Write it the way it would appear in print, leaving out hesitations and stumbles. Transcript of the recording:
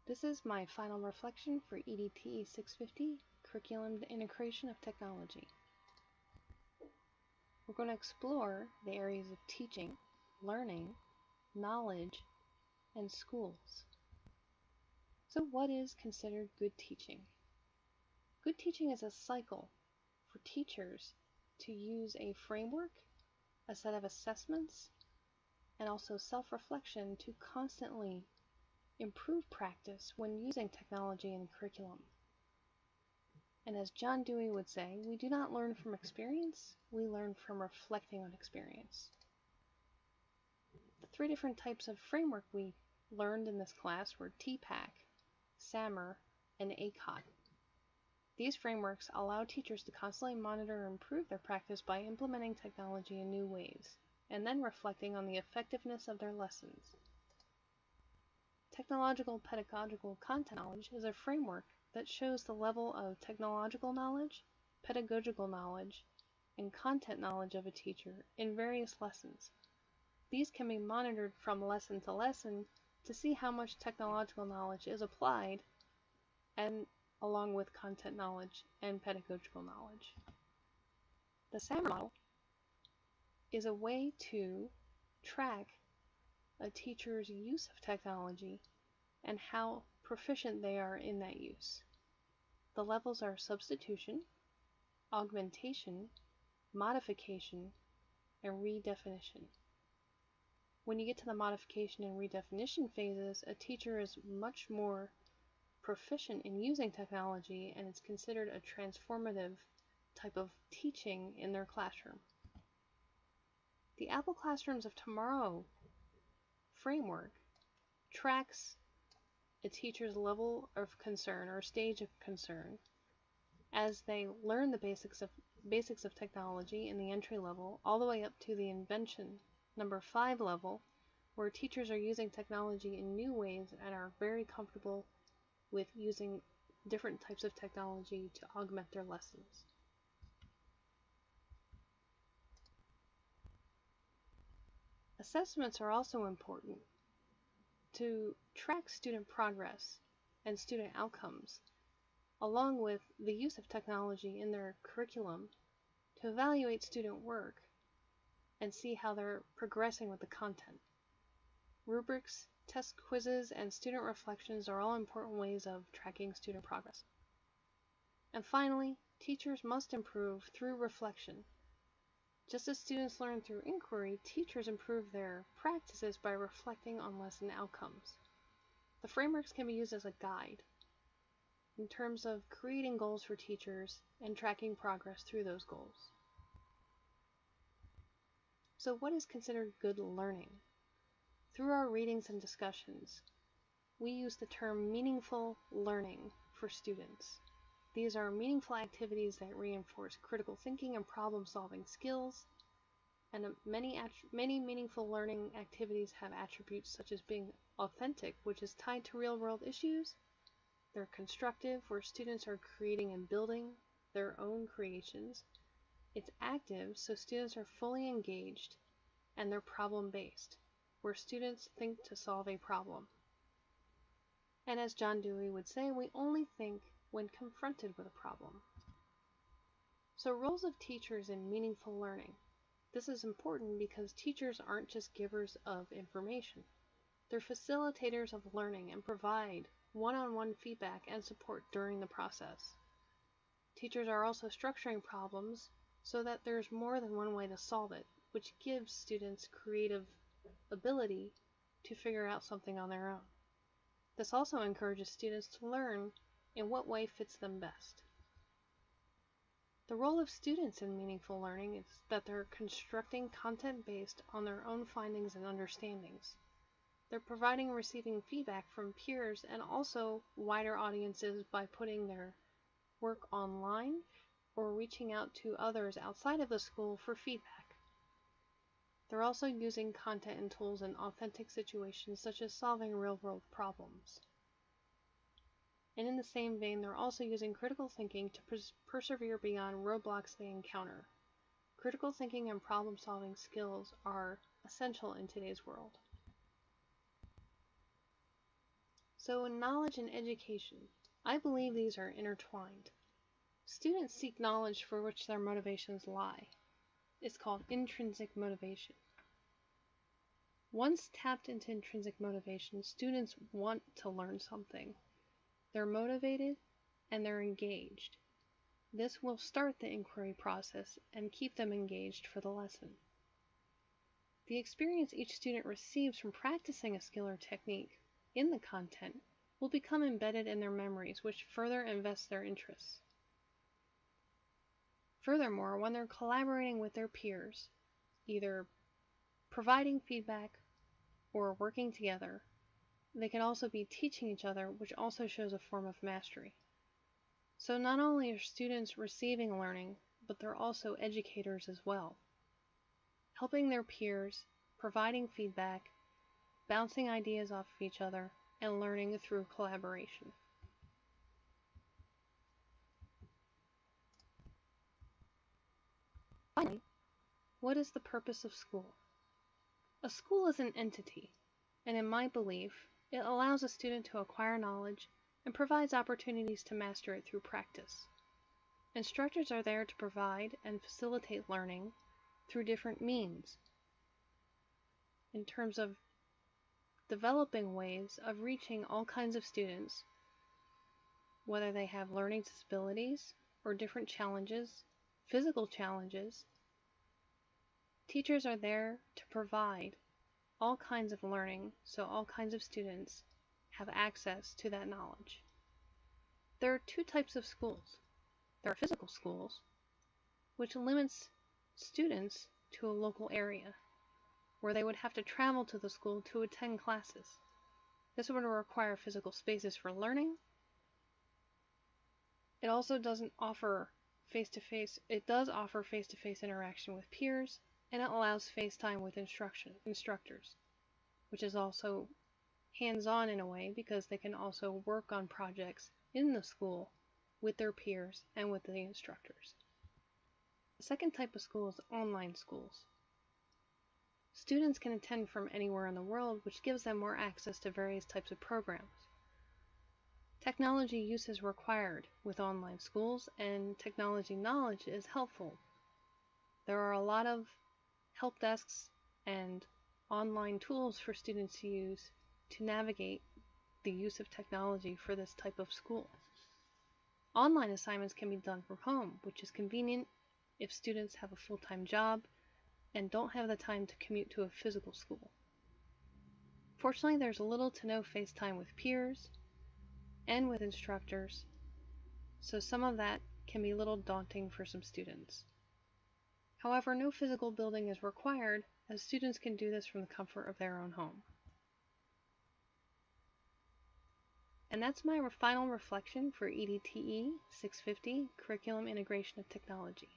This is my final reflection for EDTE650, Curriculum Integration of Technology. We're going to explore the areas of teaching, learning, knowledge, and schools. So what is considered good teaching? Good teaching is a cycle for teachers to use a framework, a set of assessments, and also self-reflection to constantly improve practice when using technology in the curriculum. And as John Dewey would say, we do not learn from experience, we learn from reflecting on experience. The three different types of framework we learned in this class were TPAC, SAMR, and ACOT. These frameworks allow teachers to constantly monitor and improve their practice by implementing technology in new ways, and then reflecting on the effectiveness of their lessons. Technological pedagogical content knowledge is a framework that shows the level of technological knowledge, pedagogical knowledge, and content knowledge of a teacher in various lessons. These can be monitored from lesson to lesson to see how much technological knowledge is applied, and along with content knowledge and pedagogical knowledge. The SAMR model is a way to track a teacher's use of technology and how proficient they are in that use. The levels are substitution, augmentation, modification, and redefinition. When you get to the modification and redefinition phases, a teacher is much more proficient in using technology, and it's considered a transformative type of teaching in their classroom. The Apple Classrooms of Tomorrow framework tracks a teacher's level of concern or stage of concern as they learn the basics of technology in the entry level all the way up to the invention number 5 level, where teachers are using technology in new ways and are very comfortable with using different types of technology to augment their lessons. Assessments are also important to track student progress and student outcomes, along with the use of technology in their curriculum to evaluate student work and see how they're progressing with the content. Rubrics, test quizzes, and student reflections are all important ways of tracking student progress. And finally, teachers must improve through reflection. Just as students learn through inquiry, teachers improve their practices by reflecting on lesson outcomes. The frameworks can be used as a guide in terms of creating goals for teachers and tracking progress through those goals. So what is considered good learning? Through our readings and discussions, we use the term meaningful learning for students. These are meaningful activities that reinforce critical thinking and problem-solving skills, and many meaningful learning activities have attributes such as being authentic, which is tied to real-world issues. They're constructive, where students are creating and building their own creations. It's active, so students are fully engaged, and they're problem-based, where students think to solve a problem. And as John Dewey would say, we only think when confronted with a problem. So roles of teachers in meaningful learning. This is important because teachers aren't just givers of information. They're facilitators of learning and provide one-on-one feedback and support during the process. Teachers are also structuring problems so that there's more than one way to solve it, which gives students creative ability to figure out something on their own. This also encourages students to learn in what way fits them best. The role of students in meaningful learning is that they're constructing content based on their own findings and understandings. They're providing and receiving feedback from peers and also wider audiences by putting their work online or reaching out to others outside of the school for feedback. They're also using content and tools in authentic situations such as solving real-world problems. And in the same vein, they're also using critical thinking to persevere beyond roadblocks they encounter. Critical thinking and problem-solving skills are essential in today's world. So knowledge and education, I believe these are intertwined. Students seek knowledge for which their motivations lie. It's called intrinsic motivation. Once tapped into intrinsic motivation, students want to learn something. They're motivated and they're engaged. This will start the inquiry process and keep them engaged for the lesson. The experience each student receives from practicing a skill or technique in the content will become embedded in their memories, which further invests their interests. Furthermore, when they're collaborating with their peers, either providing feedback or working together, they can also be teaching each other, which also shows a form of mastery. So not only are students receiving learning, but they're also educators as well, helping their peers, providing feedback, bouncing ideas off of each other, and learning through collaboration. Finally, what is the purpose of school? A school is an entity, and in my belief, it allows a student to acquire knowledge and provides opportunities to master it through practice. Instructors are there to provide and facilitate learning through different means in terms of developing ways of reaching all kinds of students, whether they have learning disabilities or different challenges, physical challenges. Teachers are there to provide all kinds of learning so all kinds of students have access to that knowledge. There are two types of schools. There are physical schools, which limits students to a local area, where they would have to travel to the school to attend classes. This would require physical spaces for learning. It also doesn't offer face-to-face, it does offer face-to-face interaction with peers, and it allows FaceTime with instructors, which is also hands-on in a way because they can also work on projects in the school with their peers and with the instructors. The second type of school is online schools. Students can attend from anywhere in the world, which gives them more access to various types of programs. Technology use is required with online schools, and technology knowledge is helpful. There are a lot of help desks and online tools for students to use to navigate the use of technology for this type of school. Online assignments can be done from home, which is convenient if students have a full-time job and don't have the time to commute to a physical school. Fortunately, there's little to no FaceTime with peers and with instructors, so some of that can be a little daunting for some students. However, no physical building is required, as students can do this from the comfort of their own home. And that's my final reflection for EDTE650, Curriculum Integration of Technology.